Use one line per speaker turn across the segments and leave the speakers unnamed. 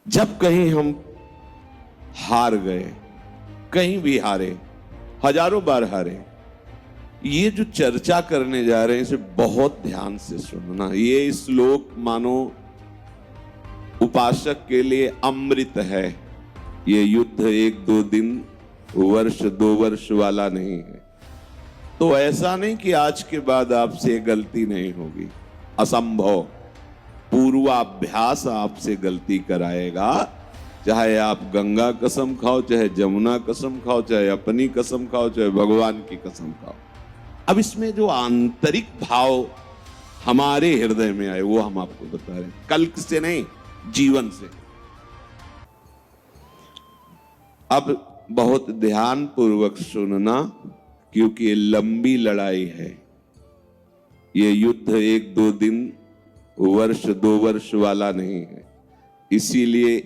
जब कहीं हम हार गए, कहीं भी हारे, हजारों बार हारे, ये जो चर्चा करने जा रहे हैं इसे बहुत ध्यान से सुनना। ये श्लोक मानो उपासक के लिए अमृत है। ये युद्ध 1-2 दिन, वर्ष 2 वर्ष वाला नहीं है। तो ऐसा नहीं कि आज के बाद आपसे गलती नहीं होगी, असंभव। पूर्वाभ्यास आपसे गलती कराएगा। चाहे आप गंगा कसम खाओ, चाहे जमुना कसम खाओ, चाहे अपनी कसम खाओ, चाहे भगवान की कसम खाओ। अब इसमें जो आंतरिक भाव हमारे हृदय में आए वो हम आपको बता रहे हैं, कल्प से नहीं, जीवन से। अब बहुत ध्यान पूर्वक सुनना, क्योंकि ये लंबी लड़ाई है। ये युद्ध 1-2 दिन, वर्ष 2 वर्ष वाला नहीं है। इसीलिए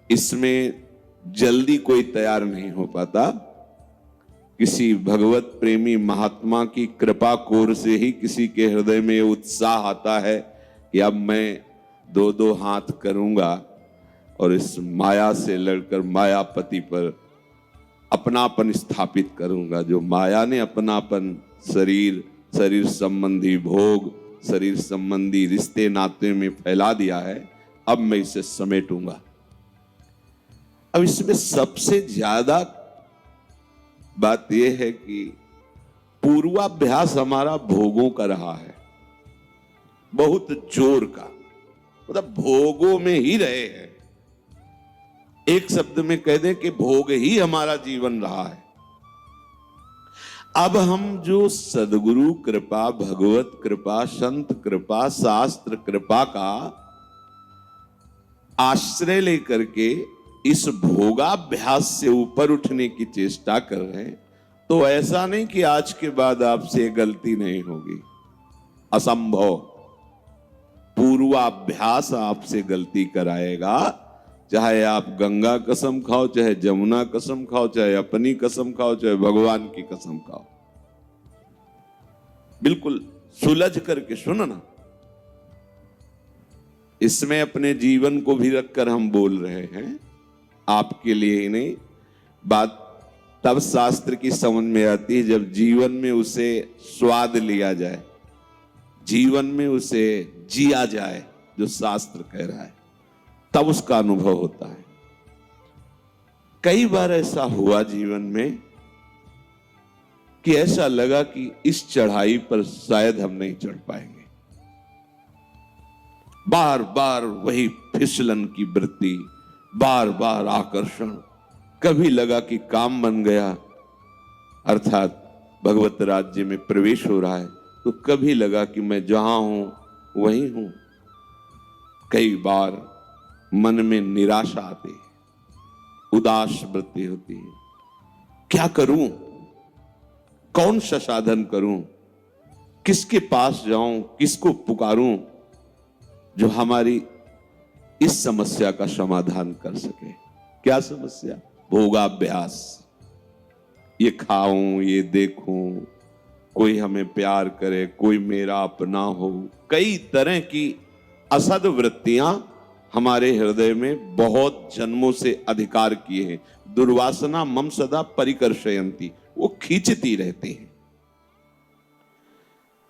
इसमें जल्दी कोई तैयार नहीं हो पाता। किसी भगवत प्रेमी महात्मा की कृपा कोर से ही किसी के हृदय में उत्साह आता है कि अब मैं 2-2 हाथ करूंगा और इस माया से लड़कर मायापति पर अपनापन स्थापित करूंगा। जो माया ने अपनापन शरीर संबंधी भोग, शरीर संबंधी रिश्ते नाते में फैला दिया है, अब मैं इसे समेटूंगा। अब इसमें सबसे ज्यादा बात यह है कि पूर्वाभ्यास हमारा भोगों का रहा है, बहुत जोर का, मतलब भोगों में ही रहे हैं। एक शब्द में कह दें कि भोग ही हमारा जीवन रहा है। अब हम जो सद्गुरु कृपा, भगवत कृपा, संत कृपा, शास्त्र कृपा का आश्रय लेकर के इस भोगाभ्यास से ऊपर उठने की चेष्टा कर रहे हैं, तो ऐसा नहीं कि आज के बाद आपसे गलती नहीं होगी, असंभव। पूर्वाभ्यास आपसे गलती कराएगा। चाहे आप गंगा कसम खाओ, चाहे जमुना कसम खाओ, चाहे अपनी कसम खाओ, चाहे भगवान की कसम खाओ। बिल्कुल सुलझ करके सुनना। इसमें अपने जीवन को भी रखकर हम बोल रहे हैं, आपके लिए ही नहीं। बात तब शास्त्र की समझ में आती है जब जीवन में उसे स्वाद लिया जाए, जीवन में उसे जिया जाए, जो शास्त्र कह रहा है, तब उसका अनुभव होता है। कई बार ऐसा हुआ जीवन में कि ऐसा लगा कि इस चढ़ाई पर शायद हम नहीं चढ़ पाएंगे। बार बार वही फिसलन की वृत्ति, बार बार आकर्षण। कभी लगा कि काम बन गया, अर्थात भगवत राज्य में प्रवेश हो रहा है, तो कभी लगा कि मैं जहां हूं वहीं हूं। कई बार मन में निराशा आती है, उदास वृत्ति होती है। क्या करूं, कौन सा साधन करूं, किसके पास जाऊं, किसको पुकारूं जो हमारी इस समस्या का समाधान कर सके। क्या समस्या? भोगाभ्यास। ये खाऊं, ये देखूं, कोई हमें प्यार करे, कोई मेरा अपना हो। कई तरह की असद वृत्तियां हमारे हृदय में बहुत जन्मों से अधिकार किए हैं। दुर्वासना मम सदा परिकर्षयन्ति, वो खींचती रहती हैं।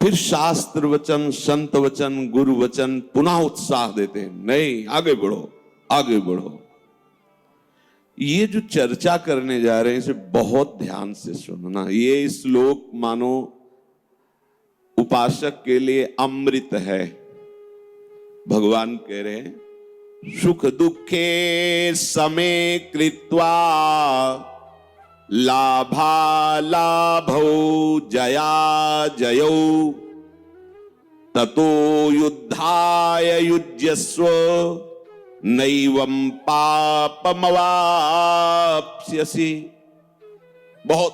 फिर शास्त्र वचन, संत वचन, गुरु वचन पुनः उत्साह देते हैं, नहीं आगे बढ़ो, आगे बढ़ो। ये जो चर्चा करने जा रहे हैं इसे बहुत ध्यान से सुनना। ये श्लोक मानो उपासक के लिए अमृत है। भगवान कह रहे हैं, सुख दुखे समे कृत्वा लाभा लाभौ जया जयौ ततो युद्धाय युज्यस्व नैवं पापमवाप्स्यसि। बहुत,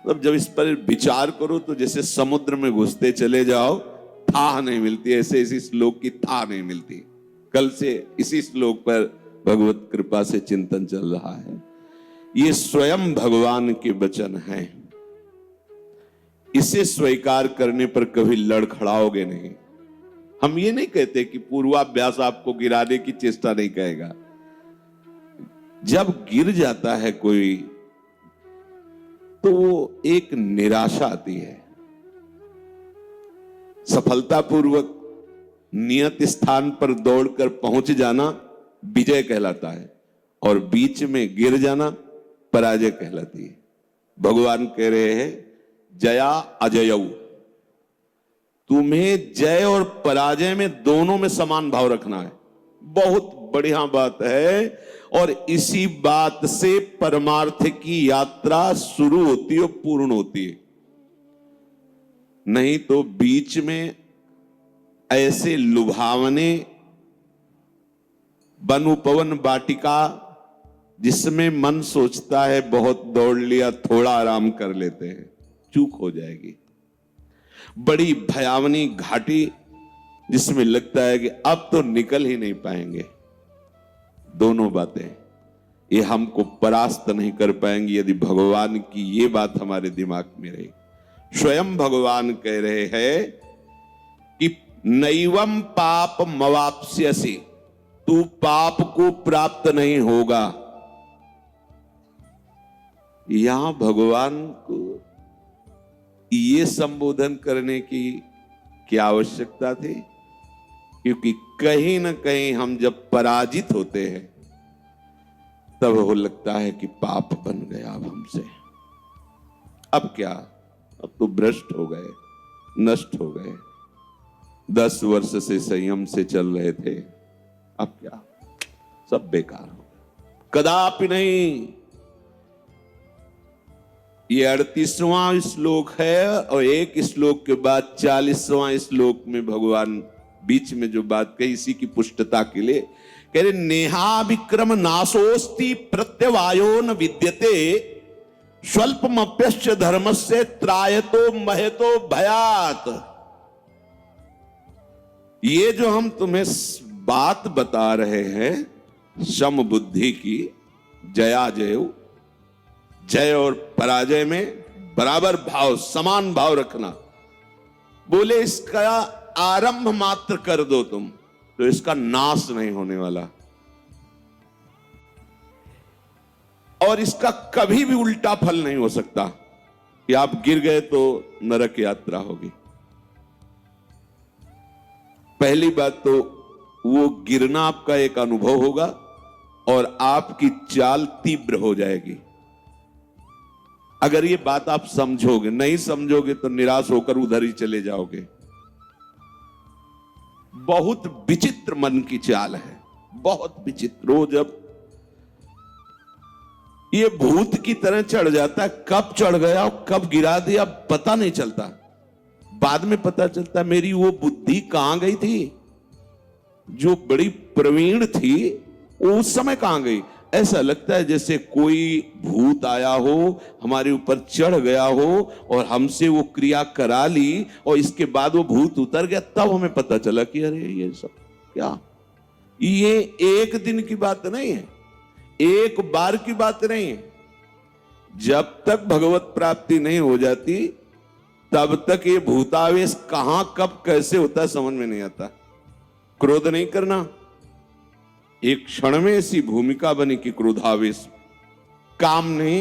मतलब जब इस पर विचार करो तो जैसे समुद्र में घुसते चले जाओ, थाह नहीं मिलती। ऐसे इसी श्लोक की थाह नहीं मिलती। कल से इसी श्लोक पर भगवत कृपा से चिंतन चल रहा है। ये स्वयं भगवान के वचन हैं। इसे स्वीकार करने पर कभी लड़खड़ाओगे नहीं। हम ये नहीं कहते कि पूर्वाभ्यास आपको गिराने की चेष्टा नहीं कहेगा। जब गिर जाता है कोई तो एक निराशा आती है। सफलतापूर्वक नियत स्थान पर दौड़कर पहुंच जाना विजय कहलाता है और बीच में गिर जाना पराजय कहलाती है। भगवान कह रहे हैं जया अजयऊ, तुम्हें जय और पराजय में दोनों में समान भाव रखना है। बहुत बढ़िया बात है और इसी बात से परमार्थ की यात्रा शुरू होती है और पूर्ण होती है। नहीं तो बीच में ऐसे लुभावने वन उपवन वाटिका जिसमें मन सोचता है बहुत दौड़ लिया, थोड़ा आराम कर लेते हैं, चूक हो जाएगी। बड़ी भयावनी घाटी जिसमें लगता है कि अब तो निकल ही नहीं पाएंगे। दोनों बातें ये हमको परास्त नहीं कर पाएंगी यदि भगवान की ये बात हमारे दिमाग में रही। स्वयं भगवान कह रहे हैं कि नैवम पाप मवाप्स्यसि, तू पाप को प्राप्त नहीं होगा। यहां भगवान को ये संबोधन करने की क्या आवश्यकता थी? क्योंकि कहीं ना कहीं हम जब पराजित होते हैं तब वो लगता है कि पाप बन गया अब हमसे। अब क्या, अब तो भ्रष्ट हो गए, नष्ट हो गए। 10 वर्ष से संयम से चल रहे थे, अब क्या, सब बेकार हो गए। कदापि नहीं। ये 38वां श्लोक है और एक श्लोक के बाद 40वां श्लोक में भगवान बीच में जो बात कही इसी की पुष्टता के लिए कह रहे नेहा विक्रम नाशोस्ति प्रत्यवायो न विद्यते स्वल्पमप्यश्च धर्मस्य त्रायतो महतो भयात। ये जो हम तुम्हें बात बता रहे हैं सम बुद्धि की, जया जय, जय और पराजय में बराबर भाव, समान भाव रखना, बोले इसका आरंभ मात्र कर दो तुम तो इसका नाश नहीं होने वाला और इसका कभी भी उल्टा फल नहीं हो सकता कि आप गिर गए तो नरक यात्रा होगी। पहली बात तो वो गिरना आपका एक अनुभव होगा और आपकी चाल तीव्र हो जाएगी। अगर ये बात आप समझोगे, नहीं समझोगे तो निराश होकर उधर ही चले जाओगे। बहुत विचित्र मन की चाल है, बहुत विचित्र। वो जब ये भूत की तरह चढ़ जाता है, कब चढ़ गया और कब गिरा दिया पता नहीं चलता। बाद में पता चलता मेरी वो बुद्धि कहां गई थी, जो बड़ी प्रवीण थी वो उस समय कहां गई। ऐसा लगता है जैसे कोई भूत आया हो, हमारे ऊपर चढ़ गया हो और हमसे वो क्रिया करा ली और इसके बाद वो भूत उतर गया, तब हमें पता चला कि अरे ये सब क्या। ये एक दिन की बात नहीं है, एक बार की बात नहीं है। जब तक भगवत प्राप्ति नहीं हो जाती तब तक ये भूतावेश कहां कब कैसे होता है समझ में नहीं आता। क्रोध नहीं करना, एक क्षण में ऐसी भूमिका बनी कि क्रोधावेश, काम नहीं,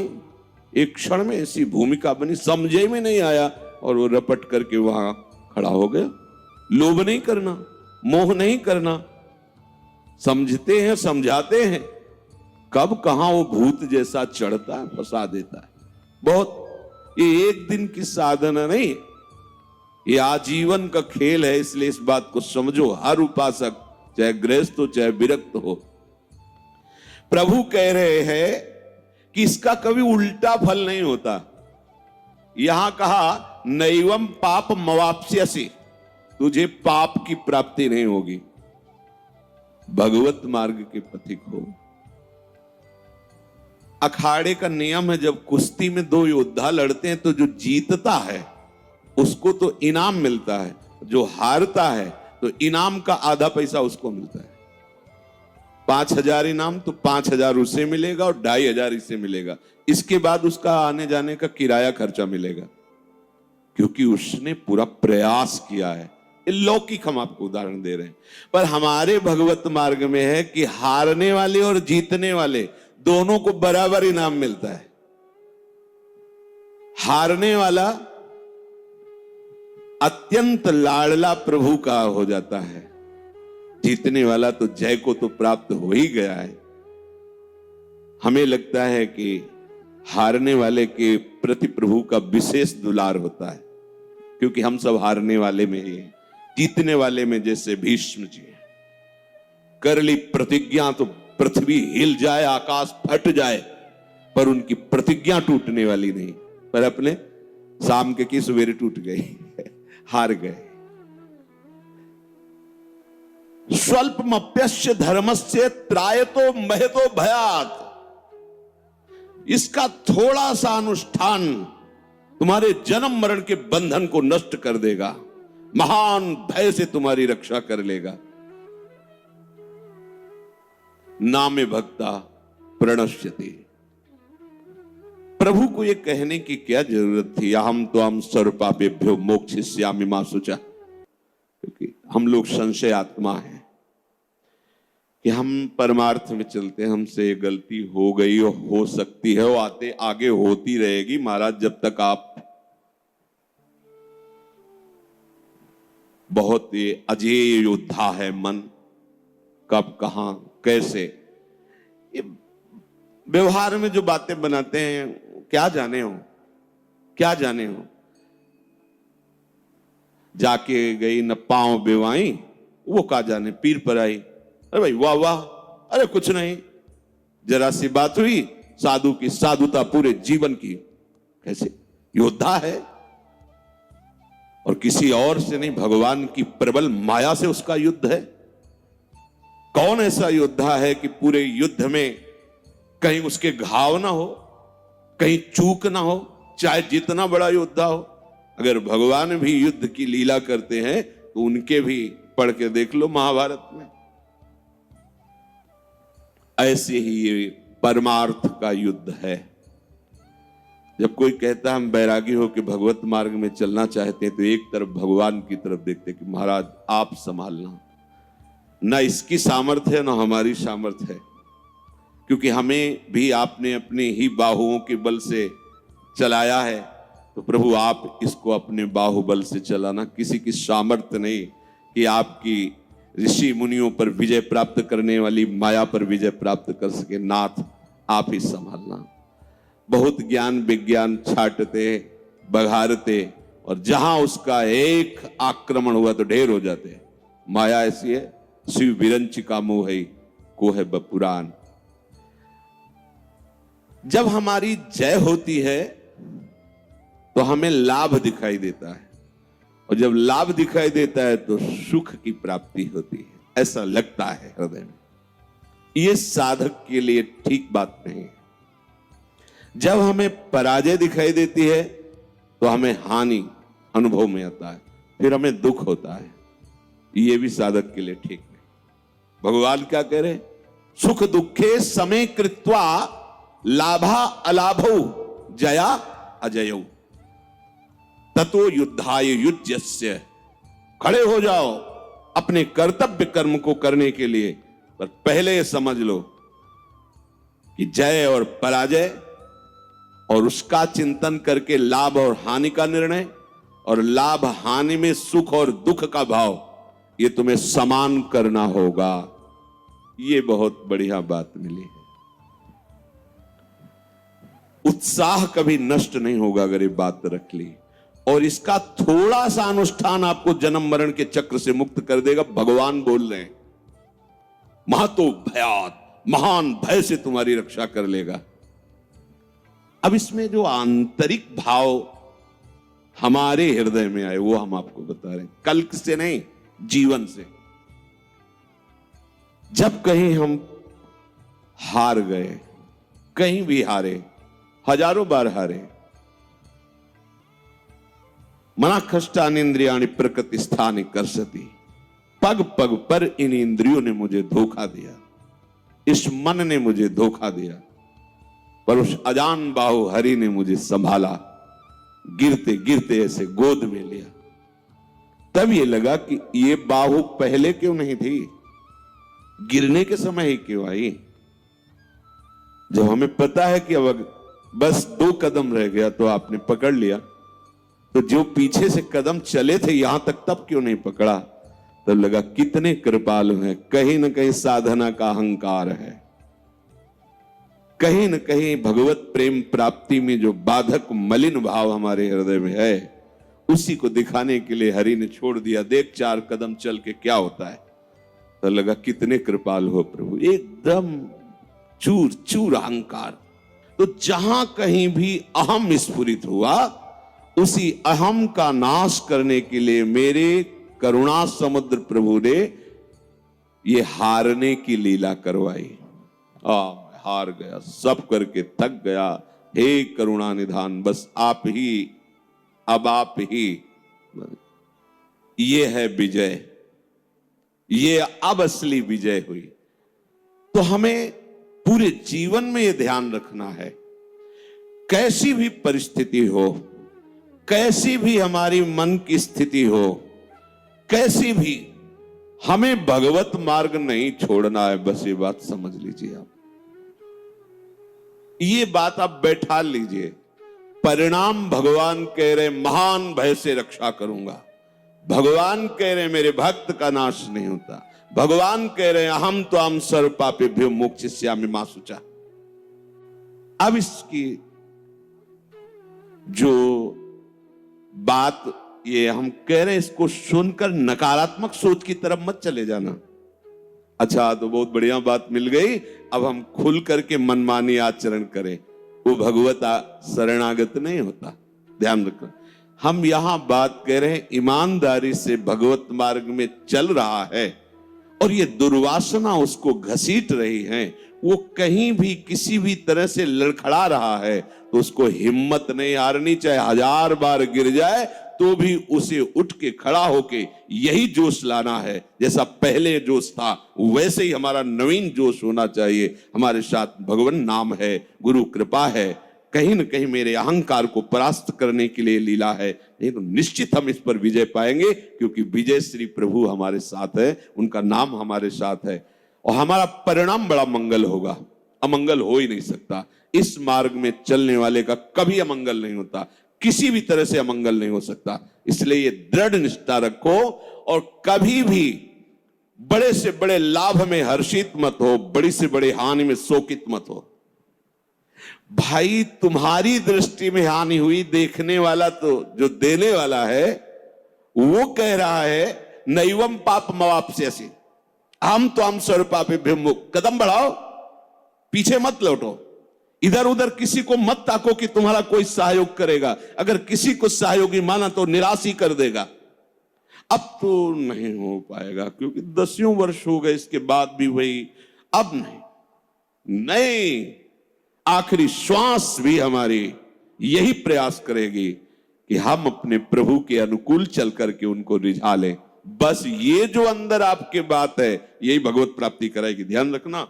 एक क्षण में ऐसी भूमिका बनी समझे में नहीं आया और वो रपट करके वहां खड़ा हो गया। लोभ नहीं करना, मोह नहीं करना, समझते हैं, समझाते हैं, कब कहां वो भूत जैसा चढ़ता है, फंसा देता है। बहुत, ये एक दिन की साधना नहीं, ये आजीवन का खेल है। इसलिए इस बात को समझो, हर उपासक चाहे गृहस्थ हो चाहे विरक्त हो, प्रभु कह रहे हैं कि इसका कभी उल्टा फल नहीं होता। यहां कहा नैवम पाप मवाप्स्यसि, तुझे पाप की प्राप्ति नहीं होगी। भगवत मार्ग के पथिक हो। अखाड़े का नियम है, जब कुश्ती में 2 योद्धा लड़ते हैं तो जो जीतता है उसको तो इनाम मिलता है, जो हारता है तो इनाम का आधा पैसा उसको मिलता है। 5000 इनाम तो 5000 उसे मिलेगा और 2500 इसे मिलेगा। इसके बाद उसका आने जाने का किराया खर्चा मिलेगा, क्योंकि उसने पूरा प्रयास किया है, ये लौकिक हम आपको उदाहरण दे रहे हैं, पर हमारे भगवत मार्ग में है कि हारने वाले और जीतने वाले दोनों को बराबर इनाम मिलता है। हारने वाला अत्यंत लाडला प्रभु का हो जाता है, जीतने वाला तो जय को तो प्राप्त हो ही गया है। हमें लगता है कि हारने वाले के प्रति प्रभु का विशेष दुलार होता है, क्योंकि हम सब हारने वाले में ही हैं। जीतने वाले में जैसे भीष्म जी कर ली प्रतिज्ञा तो पृथ्वी हिल जाए, आकाश फट जाए, पर उनकी प्रतिज्ञा टूटने वाली नहीं। पर अपने शाम के की सवेरे टूट गई, हार गए। स्वल्पमप्यस्य धर्मस्य त्रायतो महतो भयात्। इसका थोड़ा सा अनुष्ठान तुम्हारे जन्म मरण के बंधन को नष्ट कर देगा, महान भय से तुम्हारी रक्षा कर लेगा। नामे भक्ता प्रणश्यति। प्रभु को यह कहने की क्या जरूरत थी, अहम तो हम सर्वपापेभ्यो मोक्षयिष्यामि मा शुचा, क्योंकि हम लोग संशय आत्मा हैं कि हम परमार्थ में चलते हैं, हमसे ये गलती हो गई हो सकती है, वो आते आगे होती रहेगी महाराज, जब तक आप बहुत ये अजेय योद्धा है मन, कब कहां कैसे ये व्यवहार में जो बातें बनाते हैं, क्या जाने हो, क्या जाने हो। जाके गई न पांव बेवाई, वो का जाने पीर पर आई, अरे भाई वाह वाह, अरे कुछ नहीं, जरा सी बात हुई, साधु की साधुता पूरे जीवन की। कैसे योद्धा है, और किसी और से नहीं, भगवान की प्रबल माया से उसका युद्ध है। कौन ऐसा योद्धा है कि पूरे युद्ध में कहीं उसके घाव ना हो, कहीं चूक ना हो, चाहे जितना बड़ा योद्धा हो। अगर भगवान भी युद्ध की लीला करते हैं तो उनके भी पढ़ के देख लो महाभारत में। ऐसे ही ये परमार्थ का युद्ध है। जब कोई कहता है हम बैरागी हो कि भगवत मार्ग में चलना चाहते हैं, तो एक तरफ भगवान की तरफ देखते कि महाराज आप संभालना, ना इसकी सामर्थ्य है ना हमारी सामर्थ्य है, क्योंकि हमें भी आपने अपने ही बाहुओं के बल से चलाया है, तो प्रभु आप इसको अपने बाहुबल से चलाना। किसी की सामर्थ्य नहीं कि आपकी ऋषि मुनियों पर विजय प्राप्त करने वाली माया पर विजय प्राप्त कर सके। नाथ आप ही संभालना। बहुत ज्ञान विज्ञान छाटते बघारते, और जहां उसका एक आक्रमण हुआ तो ढेर हो जाते। माया ऐसी है, शिव विरंच का मोह है को है बपुरान। जब हमारी जय होती है तो हमें लाभ दिखाई देता है, और जब लाभ दिखाई देता है तो सुख की प्राप्ति होती है, ऐसा लगता है हृदय में। यह साधक के लिए ठीक बात नहीं है। जब हमें पराजय दिखाई देती है तो हमें हानि अनुभव में आता है, फिर हमें दुख होता है, यह भी साधक के लिए ठीक नहीं। भगवान क्या कह रहे, सुख दुखे समय कृत्वा लाभा अलाभौ जया अजयौ ततो युद्धाय युज्यस्य। खड़े हो जाओ अपने कर्तव्य कर्म को करने के लिए, पर पहले ये समझ लो कि जय और पराजय और उसका चिंतन करके लाभ और हानि का निर्णय, और लाभ हानि में सुख और दुख का भाव, ये तुम्हें समान करना होगा। ये बहुत बढ़िया बात मिली है। उत्साह कभी नष्ट नहीं होगा अगर ये बात रख ली, और इसका थोड़ा सा अनुष्ठान आपको जन्म मरण के चक्र से मुक्त कर देगा। भगवान बोल रहे हैं महतो भयात, महान भय से तुम्हारी रक्षा कर लेगा। अब इसमें जो आंतरिक भाव हमारे हृदय में आए वो हम आपको बता रहे हैं, कल्क से नहीं, जीवन से। जब कहीं हम हार गए, कहीं भी हारे, हजारों बार हारे, मना खष्टानि इंद्रियाणि प्रकृति स्थानि कर्षति, पग पग पर इन इंद्रियों ने मुझे धोखा दिया, इस मन ने मुझे धोखा दिया, पर उस अजान बाहु हरि ने मुझे संभाला, गिरते गिरते ऐसे गोद में लिया। तब ये लगा कि ये बाहु पहले क्यों नहीं थी, गिरने के समय ही क्यों आई। जब हमें पता है कि अब बस 2 कदम रह गया तो आपने पकड़ लिया, तो जो पीछे से कदम चले थे यहां तक तब क्यों नहीं पकड़ा। तब लगा कितने कृपालु हैं, कहीं ना कहीं साधना का अहंकार है, कहीं न कहीं भगवत प्रेम प्राप्ति में जो बाधक मलिन भाव हमारे हृदय में है उसी को दिखाने के लिए हरि ने छोड़ दिया, देख 4 कदम चल के क्या होता है। तो लगा कितने कृपालु हो प्रभु, एकदम चूर चूर अहंकार। तो जहां कहीं भी अहम स्फुरित हुआ उसी अहम का नाश करने के लिए मेरे करुणा समुद्र प्रभु ने ये हारने की लीला करवाई। हार गया, सब करके थक गया, हे करुणा निधान, बस आप ही, अब आप ही। ये है विजय, ये अब असली विजय हुई। तो हमें पूरे जीवन में यह ध्यान रखना है, कैसी भी परिस्थिति हो, कैसी भी हमारी मन की स्थिति हो, कैसी भी, हमें भगवत मार्ग नहीं छोड़ना है। बस ये बात समझ लीजिए आप, ये बात आप बैठा लीजिए। परिणाम भगवान कह रहे महान भय से रक्षा करूंगा, भगवान कह रहे मेरे भक्त का नाश नहीं होता, भगवान कह रहे अहम तो हम सर्व पापेभ्यो मोक्षयिष्यामि मा शुचा। अब इसकी जो बात ये हम कह रहे हैं इसको सुनकर नकारात्मक सोच की तरफ मत चले जाना। अच्छा तो बहुत बढ़िया बात मिल गई, अब हम खुल करके मनमानी आचरण करें, वो भगवत शरणागत नहीं होता। ध्यान रखना, हम यहां बात कह रहे हैं ईमानदारी से भगवत मार्ग में चल रहा है और ये दुर्वासना उसको घसीट रही है, वो कहीं भी किसी भी तरह से लड़खड़ा रहा है तो उसको हिम्मत नहीं हारनी, चाहे 1000 बार गिर जाए तो भी उसे उठ के खड़ा होके यही जोश लाना है। जैसा पहले जोश था वैसे ही हमारा नवीन जोश होना चाहिए। हमारे साथ भगवान नाम है, गुरु कृपा है, कहीं न कहीं मेरे अहंकार को परास्त करने के लिए लीला है, नहीं तो निश्चित हम इस पर विजय पाएंगे, क्योंकि विजय श्री प्रभु हमारे साथ है, उनका नाम हमारे साथ है और हमारा परिणाम बड़ा मंगल होगा। अमंगल हो ही नहीं सकता, इस मार्ग में चलने वाले का कभी अमंगल नहीं होता, किसी भी तरह से अमंगल नहीं हो सकता। इसलिए ये दृढ़ निष्ठा रखो और कभी भी बड़े से बड़े लाभ में हर्षित मत हो, बड़ी से बड़ी हानि में शोकित मत हो। भाई तुम्हारी दृष्टि में हानि हुई, देखने वाला तो जो देने वाला है वो कह रहा है नैवम पाप मवाप्स्यसि, हम तो हम सर्व पापेभ्यो मुक्त। कदम बढ़ाओ, पीछे मत लौटो, इधर उधर किसी को मत ताको कि तुम्हारा कोई सहयोग करेगा। अगर किसी को सहयोगी माना तो निराश ही कर देगा। अब तो नहीं हो पाएगा क्योंकि 10 वर्ष हो गए, इसके बाद भी वही, अब नहीं, आखिरी श्वास भी हमारी यही प्रयास करेगी कि हम अपने प्रभु के अनुकूल चल करके उनको रिझा लें। बस ये जो अंदर आपके बात है यही भगवत प्राप्ति कराएगी। ध्यान रखना।